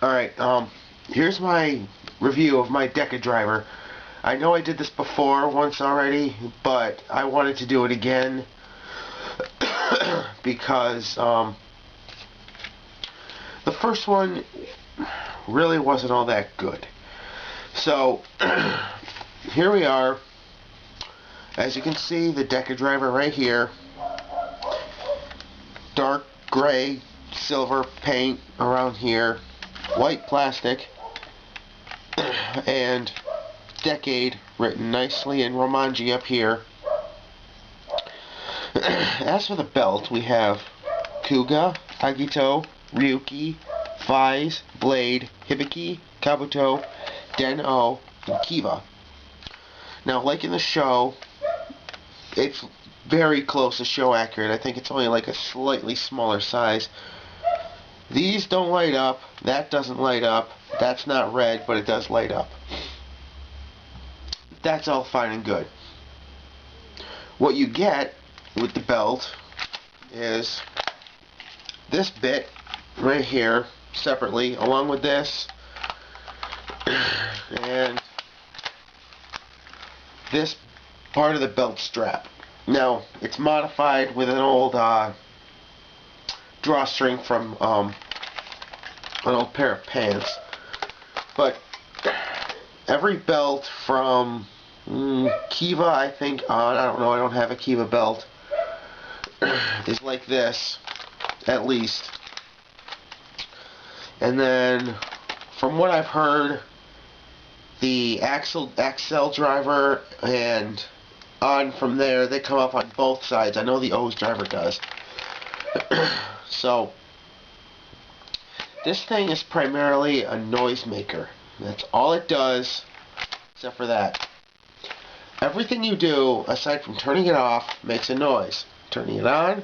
Alright, here's my review of my Decadriver. I know I did this before once already, but I wanted to do it again because the first one really wasn't all that good. So here we are. As you can see, the Decadriver right here. Dark gray, silver paint around here. White plastic. And Decade written nicely in Romanji up here. As for the belt, we have Kuga, Agito, Ryuki, Faiz, Blade, Hibiki, Kabuto, Den-O, and Kiva. Now, like in the show, it's very close to show accurate. I think it's only like a slightly smaller size. These don't light up. That doesn't light up. That's not red, but it does light up. That's all fine and good. What you get with the belt is this bit right here separately, along with this, and this part of the belt strap. Now, it's modified with an old drawstring from an old pair of pants. But every belt from Kiva, I think, on, I don't know, I don't have a Kiva belt, is like this, at least. And then, from what I've heard, the Axel driver and on from there, they come up on both sides. I know the O's driver does. So, this thing is primarily a noise maker. That's all it does, except for that. Everything you do, aside from turning it off, makes a noise. Turning it on,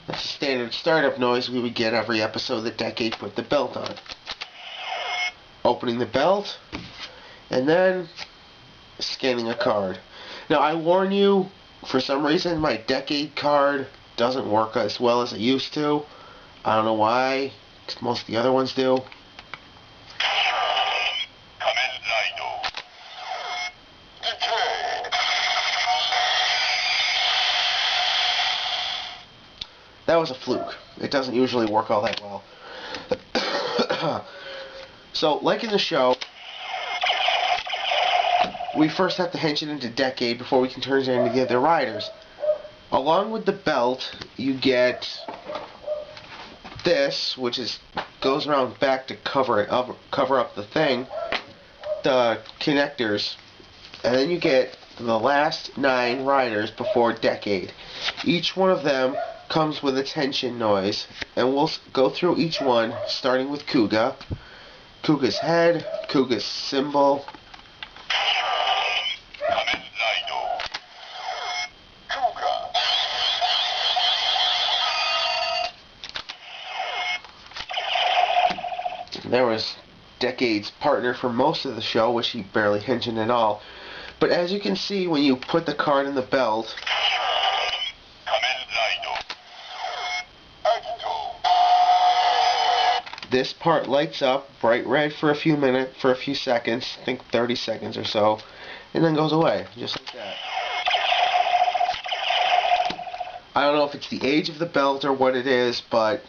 that's the standard startup noise we would get every episode that Decade put the belt on. Opening the belt, and then scanning a card. Now, I warn you, for some reason, my Decade card doesn't work as well as it used to. I don't know why, because most of the other ones do. That was a fluke. It doesn't usually work all that well. So, like in the show, we first have to hench it into Decade before we can turn it into the other riders. Along with the belt, you get this, which goes around back to cover up the thing, the connectors, and then you get the last 9 riders before Decade. Each one of them comes with a tension noise, and we'll go through each one, starting with Kuga. Kuga's head, Kuga's symbol. There was Decade's partner for most of the show, which he barely mentioned at all. But as you can see, when you put the card in the belt, this part lights up bright red for a few seconds, I think 30 seconds or so, and then goes away, just like that. I don't know if it's the age of the belt or what it is, but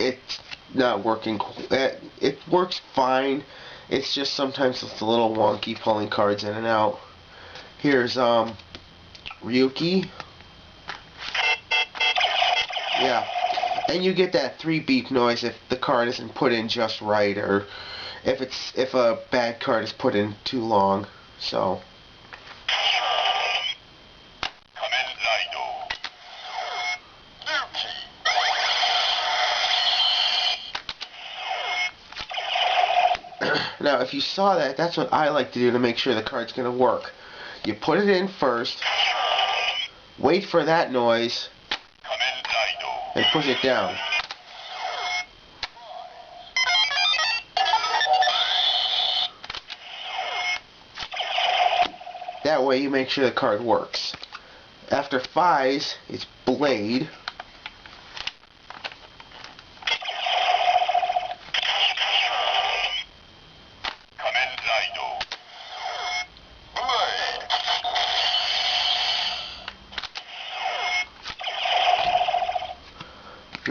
it's not working. It works fine. It's just sometimes it's a little wonky pulling cards in and out. Here's Ryuki. Yeah. And you get that 3 beep noise if the card isn't put in just right, or if a bad card is put in too long. So now, if you saw that, that's what I like to do to make sure the card's going to work. You put it in first, wait for that noise, and push it down. That way you make sure the card works. After Faiz, it's Blade.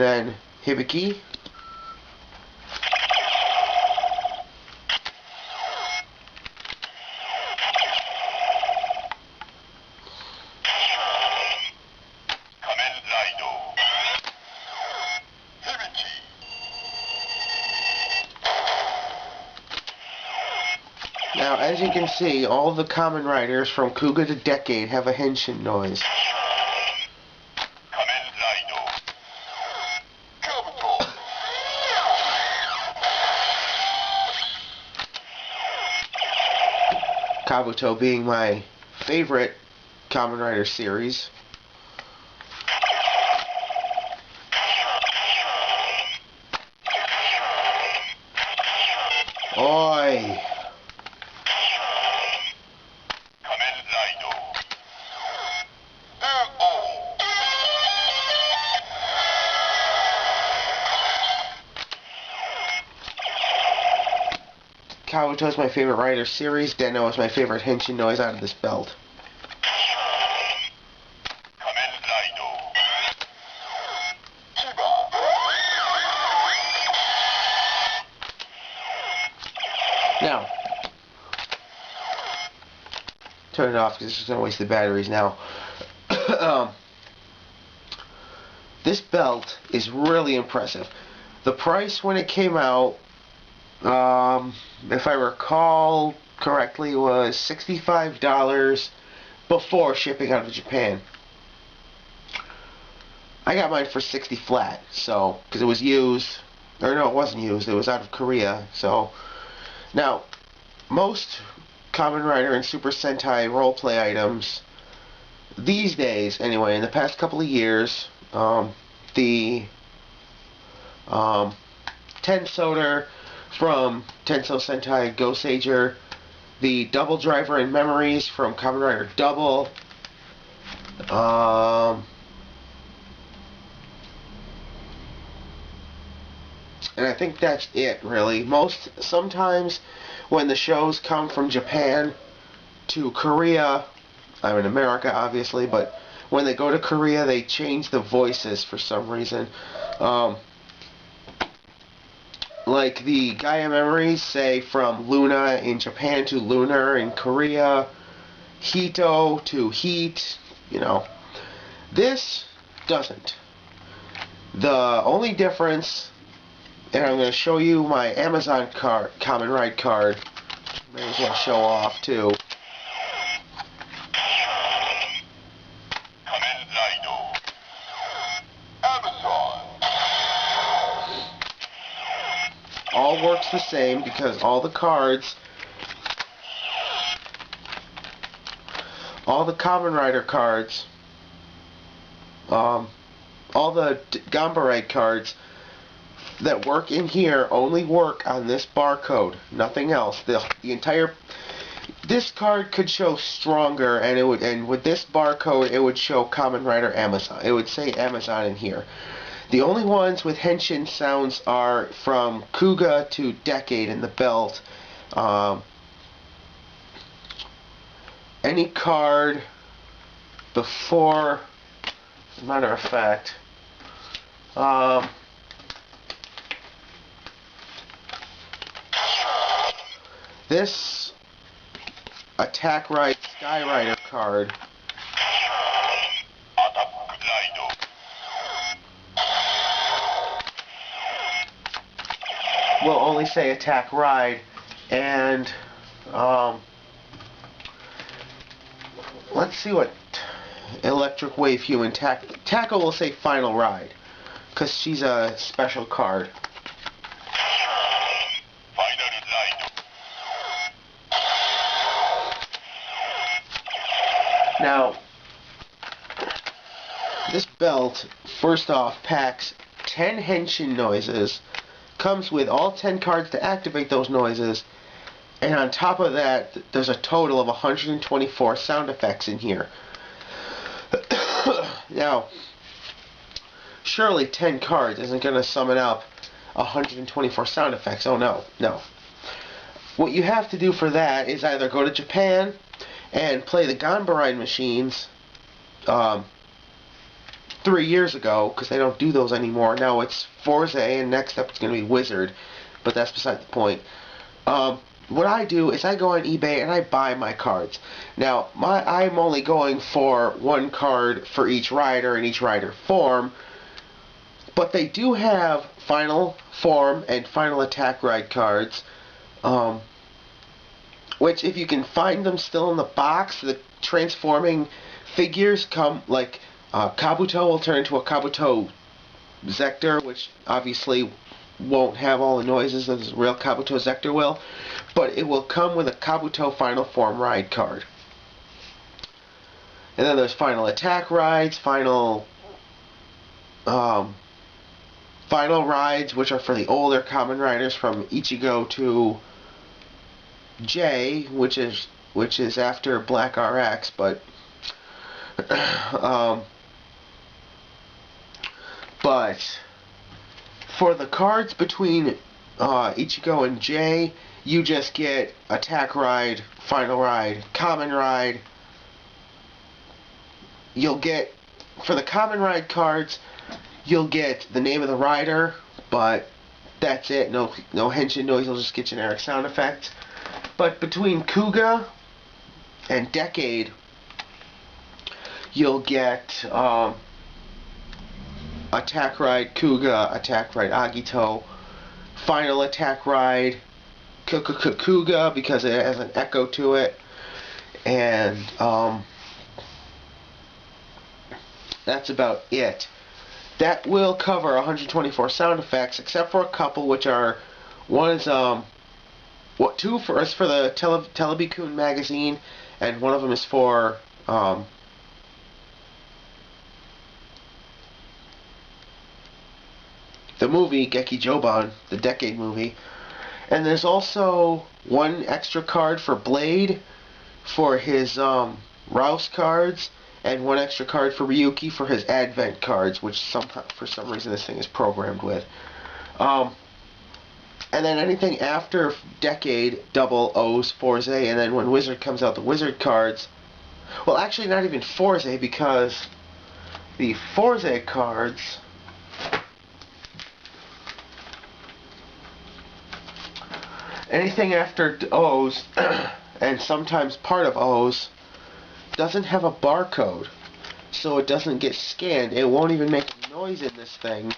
then Hibiki. Now, as you can see, all the Kamen Riders from Kuga to Decade have a henshin noise. Kabuto being my favorite Kamen Rider series. Oi! Kabuto is my favorite rider series. Deno is my favorite henshin noise out of this belt. Now, turn it off because it's just going to waste the batteries now. This belt is really impressive. The price when it came out, if I recall correctly, was $65 before shipping out of Japan. I got mine for $60 flat, so, because it was used, or no, it wasn't used, it was out of Korea, so. Now, most Kamen Rider and Super Sentai roleplay items, these days, anyway, in the past couple of years, the Tensoder from Tensou Sentai Go Sager, the Double Driver and Memories from Kamen Rider Double, and I think that's it, really. Sometimes when the shows come from Japan to Korea, I'm in America, obviously, but when they go to Korea, they change the voices for some reason. Like the Gaia Memories, say from Luna in Japan to Lunar in Korea, Hito to Heat, you know. This doesn't. The only difference, and I'm going to show you my Amazon card, Kamen Ride card, may as well show off too. All works the same because all the cards, all the Kamen Rider cards, all the Gamba Ride cards that work in here only work on this barcode, nothing else. The entire, this card could show stronger, and it would, and with this barcode it would show Kamen Rider Amazon. It would say Amazon in here. The only ones with henshin sounds are from Kuga to Decade in the belt. Any card before, as a matter of fact, this Attack Ride Sky Rider card will only say Attack Ride, and let's see what Electric Wave Human Tackle will say Final Ride, because she's a special card. Now, this belt, first off, packs 10 henshin noises, comes with all 10 cards to activate those noises, and on top of that, there's a total of 124 sound effects in here. Now, surely 10 cards isn't going to summon up 124 sound effects. Oh no, no. What you have to do for that is either go to Japan and play the Ganbaride machines 3 years ago, because they don't do those anymore. Now it's Forza, and next up it's going to be Wizard, but that's beside the point. What I do is I go on eBay and I buy my cards. Now, I'm only going for one card for each rider and each rider form, but they do have Final Form and Final Attack Ride cards, which if you can find them still in the box, the transforming figures come, like Kabuto will turn into a Kabuto Zector, which obviously won't have all the noises as a real Kabuto Zector will, but it will come with a Kabuto Final Form Ride card. And then there's Final Attack Rides, Final Rides, which are for the older common riders from Ichigo to J, which is after Black RX, but but for the cards between Ichigo and J, you just get Attack Ride, Final Ride, Common Ride. You'll get, for the Common Ride cards, you'll get the name of the rider, but that's it. No henshin noise, you'll just get generic sound effects. But between Kuga and Decade, you'll get Attack Ride Kuga, Attack Ride Agito, Final Attack Ride Kuga, because it has an echo to it, and that's about it. That will cover 124 sound effects, except for a couple, which are, one is two for us for the Telebikun magazine, and one of them is for the movie Geki Joban, the Decade movie. And there's also one extra card for Blade for his Rouse cards, and one extra card for Ryuki for his Advent cards, which somehow, for some reason, this thing is programmed with. And then anything after Decade, double O's, Forza, and then when Wizard comes out, the Wizard cards. Well, actually, not even Forza, because the Forza cards, anything after O's, and sometimes part of O's, doesn't have a barcode, so it doesn't get scanned. It won't even make a noise in this thing,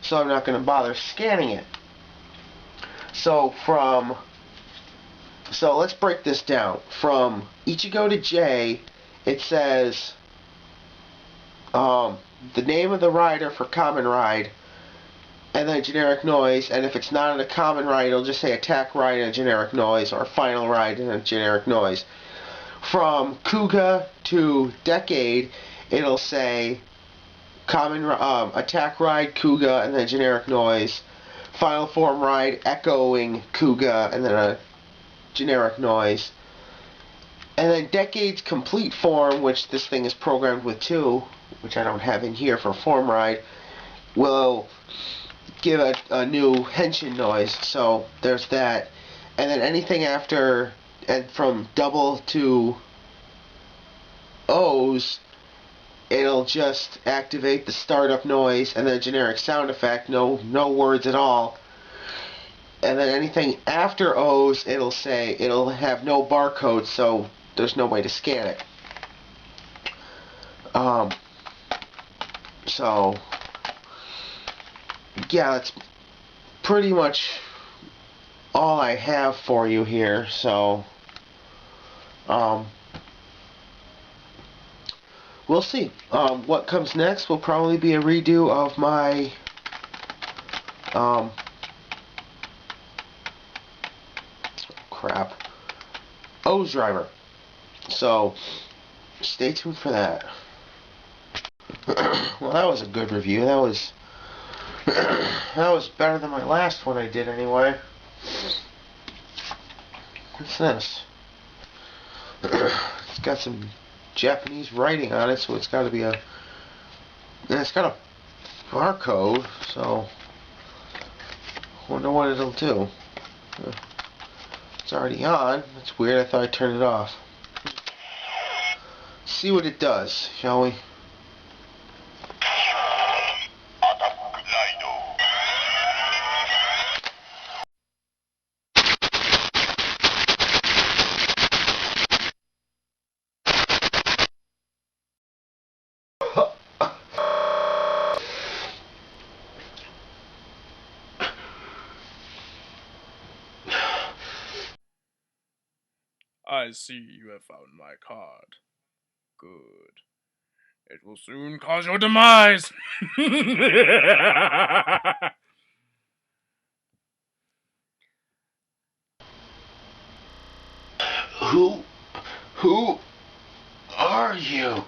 so I'm not going to bother scanning it. So let's break this down. From Ichigo to J, it says the name of the rider for Common Ride, and then a generic noise, and if it's not in a Common Ride, it'll just say Attack Ride and a generic noise, or Final Ride and a generic noise. From Kuga to Decade, it'll say Attack Ride, Kuga, and then a generic noise. Final Form Ride, echoing Kuga, and then a generic noise. And then Decade's complete form, which this thing is programmed with too, which I don't have in here for Form Ride, will give a new henshin noise. So there's that. And then anything after, and from double to O's, it'll just activate the startup noise and then a generic sound effect, no words at all. And then anything after O's, it'll have no barcode, so there's no way to scan it. So yeah, that's pretty much all I have for you here. So we'll see. What comes next will probably be a redo of my O's driver. So stay tuned for that. Well, that was a good review. That was better than my last one I did anyway. What's this? It's got some Japanese writing on it, so it's got to be and it's got a barcode, so I wonder what it'll do. It's already on. That's weird. I thought I turned it off. See what it does, shall we? I see you have found my card. Good. It will soon cause your demise. Who are you?